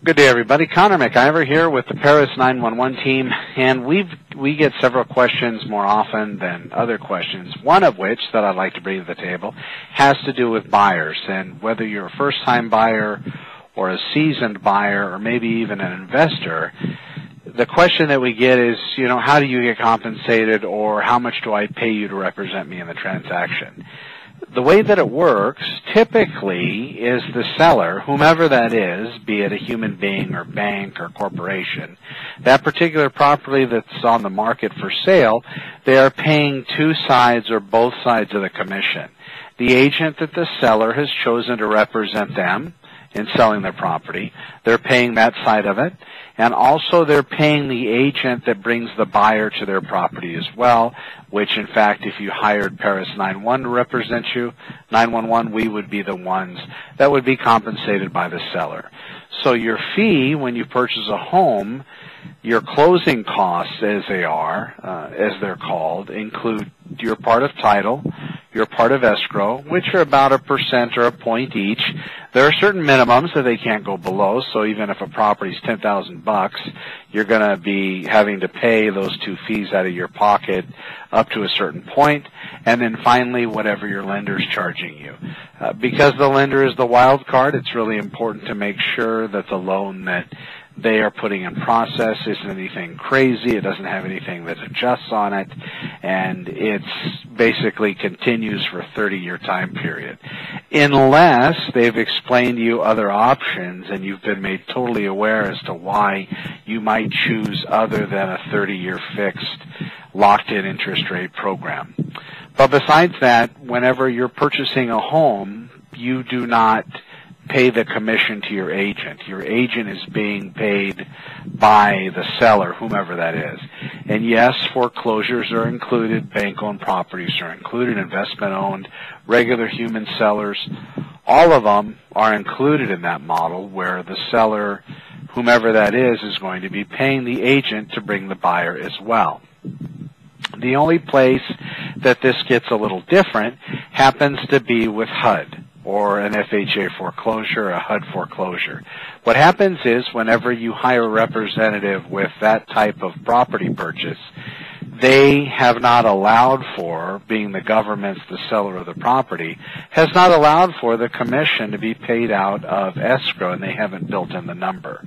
Good day, everybody. Connor McIver here with the Paris 911 team, and we get several questions more often than other questions, one of which that I'd like to bring to the table has to do with buyers, and whether you're a first-time buyer or a seasoned buyer or maybe even an investor, the question that we get is, how do you get compensated, or how much do I pay you to represent me in the transaction? The way that it works typically is the seller, whomever that is, be it a human being or bank or corporation, that particular property that's on the market for sale, they are paying two sides or both sides of the commission. The agent that the seller has chosen to represent them in selling their property, they're paying that side of it, and also they're paying the agent that brings the buyer to their property as well, which in fact, if you hired Paris 911 to represent you, 911, we would be the ones that would be compensated by the seller. So your fee when you purchase a home, your closing costs as they're called, include your part of title, your part of escrow, which are about 1% or a point each. There are certain minimums that they can't go below, so even if a property's $10,000, you're going to be having to pay those two fees out of your pocket up to a certain point, and then finally whatever your lender's charging you. Because the lender is the wild card, it's really important to make sure that the loan that they are putting in process isn't anything crazy, it doesn't have anything that adjusts on it, and it's basically continues for a 30-year time period. Unless they've explained to you other options and you've been made totally aware as to why you might choose other than a 30-year fixed locked-in interest rate program. But besides that, whenever you're purchasing a home, you do not pay the commission to your agent. Your agent is being paid by the seller, whomever that is. And yes, foreclosures are included, bank-owned properties are included, investment-owned, regular human sellers. All of them are included in that model where the seller, whomever that is going to be paying the agent to bring the buyer as well. The only place that this gets a little different happens to be with HUD, or an FHA foreclosure, a HUD foreclosure. What happens is whenever you hire a representative with that type of property purchase, they have not allowed for, being the government's the seller of the property, has not allowed for the commission to be paid out of escrow, and they haven't built in the number.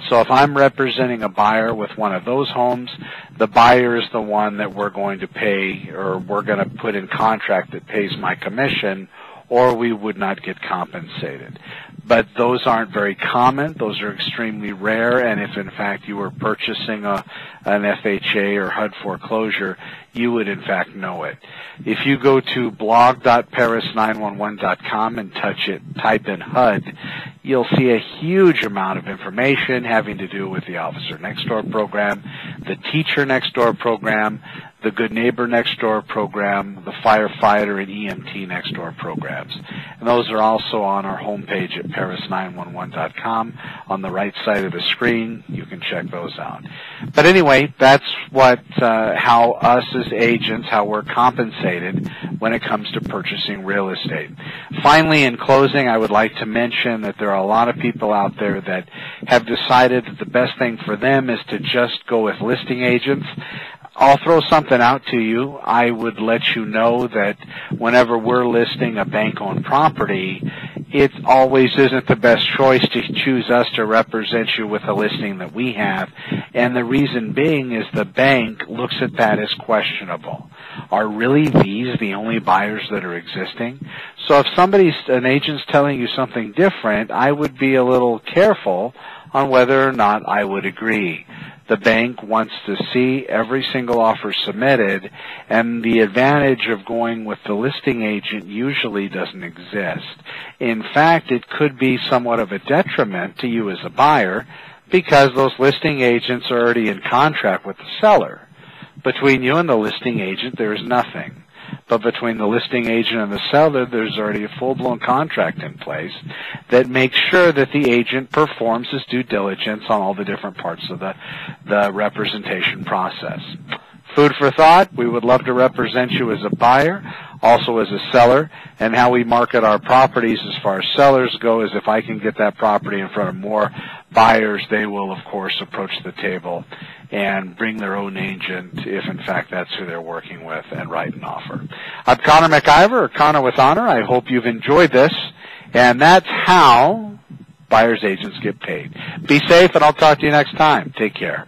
So if I'm representing a buyer with one of those homes, the buyer is the one that we're going to pay, or we're going to put in contract that pays my commission, or we would not get compensated. But those aren't very common. Those are extremely rare, and if in fact you were purchasing an FHA or HUD foreclosure, you would in fact know it. If you go to blog.paris911.com and type in HUD, you'll see a huge amount of information having to do with the Officer Next Door program, the Teacher Next Door program, the Good Neighbor Next Door program, the Firefighter and EMT Next Door programs. And those are also on our homepage at paris911.com. On the right side of the screen, you can check those out. But anyway, that's how us as agents, how we're compensated when it comes to purchasing real estate. Finally, in closing, I would like to mention that there are a lot of people out there that have decided that the best thing for them is to just go with listing agents. I'll throw something out to you. I would let you know that whenever we're listing a bank-owned property, it always isn't the best choice to choose us to represent you with a listing that we have. And the reason being is the bank looks at that as questionable. Are really these the only buyers that are existing? So if an agent's telling you something different, I would be a little careful on whether or not I would agree. The bank wants to see every single offer submitted, and the advantage of going with the listing agent usually doesn't exist. In fact, it could be somewhat of a detriment to you as a buyer because those listing agents are already in contract with the seller. Between you and the listing agent, there is nothing. But between the listing agent and the seller, there's already a full-blown contract in place that makes sure that the agent performs his due diligence on all the different parts of the representation process. Food for thought. We would love to represent you as a buyer, also as a seller, and how we market our properties as far as sellers go is if I can get that property in front of more Buyers, they will, of course, approach the table and bring their own agent if, in fact, that's who they're working with, and write an offer. I'm Connor McIver, or Connor with Honor. I hope you've enjoyed this, and that's how buyers agents get paid. Be safe, and I'll talk to you next time. Take care.